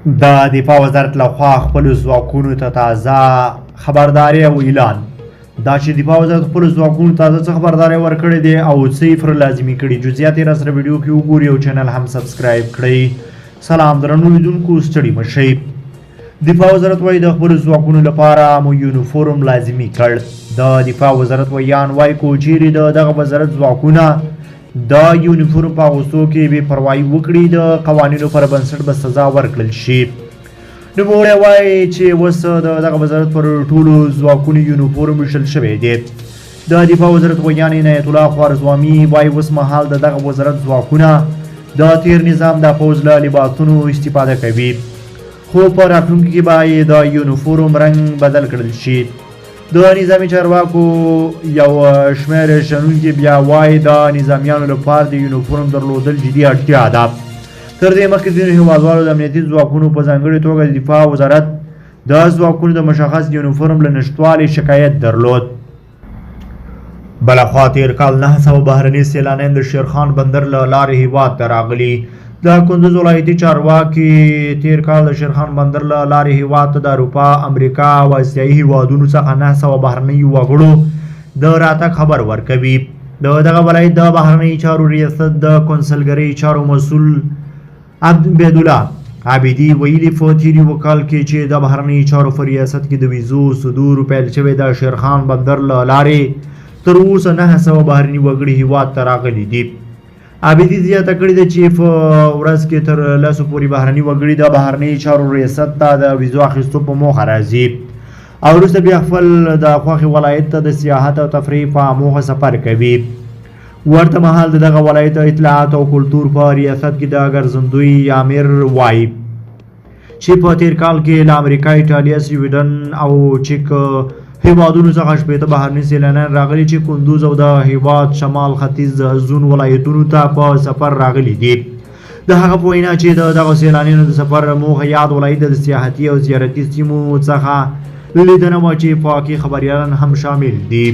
د دفاع وزارت لخوا خپلو ځواکونو ته تازه خبرداری او اعلان دا چې دفاع وزارت خپلو ځواکونو تازه څه خبرداری ورکړې دی او څه یې لازمي کړي جزئیات یې راسره ویډیو کې وګورئ او چینل هم سبسکرایب کړئ. سلام درنو لیدونکو، ستړي مه شئ. دفاع وزارت وایي د خپلو ځواکونو لپاره مو یونیفورم لازمي کړ. د دفاع وزارت ویان وایي که چیرې د دغه وزارت ځواکونه د یونیفورم په اغوستو کې بې پروایي وکړي د قوانینو پر بنسټ به سزا ورکړل شي. نوموړی وایي چې اوس د دغه وزارت پر ټولو ځواکونو یونیفورم ویشل شوی دی. د دفاع وزارت ویان عنایت الله خوارزمي وایي اوس مهال د دغه وزارت ځواکونه د تیر نظام د پوځ له لباسونو استفاده کوي، خو په راتلونکي کې به د یونیفورم رنګ بدل کړل شي. د نظامي چارواکو یو شمېر شنونکي بیا وایي د نظامیانو لپاره د یونیفورم درلودل جدي اړتیا ده. تر دې مخکې ځینو هېوادوالو د امنیتي ځواکونو په ځانګړې توګه د دفاع وزارت د ځواکونو د مشخص یونیفورم له نشتوالي شکایت درلود. بلخوا تېر کال 900 بهرني سیلانیان د شیرخان بندر له لارې هېواد ته راغلي. د کندوز ولایتي چارواکي تېر کال د شیرخان بندر له لارې هېواد ته د اروپا، امریکا او اسیایي هېوادونو څخه 900 بهرنیو وګړو د راتګ خبر ورکوي. د دغه ولایت د بهرنیو چارو ریاست د کنسلګرۍ چارو مسؤل عبدالله عابدي ویلي په تېر یوه کال کې چې د بهرنیو چارو په ریاست کې د ویزو صدور پیل شوی د شیرخان بندر له لارې تر اوسه 900 بهرني وګړي هېواد ته راغلي دي. عابدي زیاته کړې ده چې په ورځ کې تر 100 پورې بهرني وګړي د بهرنیو چارو ریاست ته د ویزو اخیستو په موخه راځي او وروسته بیا خپل د خوښې ولایت ته د سیاحت او تفریح په موخه سفر کوي. ورته مهال د دغه ولایت اطلاعات او کلتور په ریاست کې د ګرځندوی امیر وایي چې په تېر کال کې له امریکا، ایټالیا، سویډن او چیک هیوادونو څخه 80 بهرني سیلانیان راغلي چې کندوز او د هیواد شمال ختیځ زون ولایتونو ته په سفر راغلي دي. د هغه په وینا چې دغه سیلانیانو د سفر موخه یاد ولایت د سیاحتي او زیارتي سیمو څخه لیدنه وه چې په کې خبریالان هم شامل دي.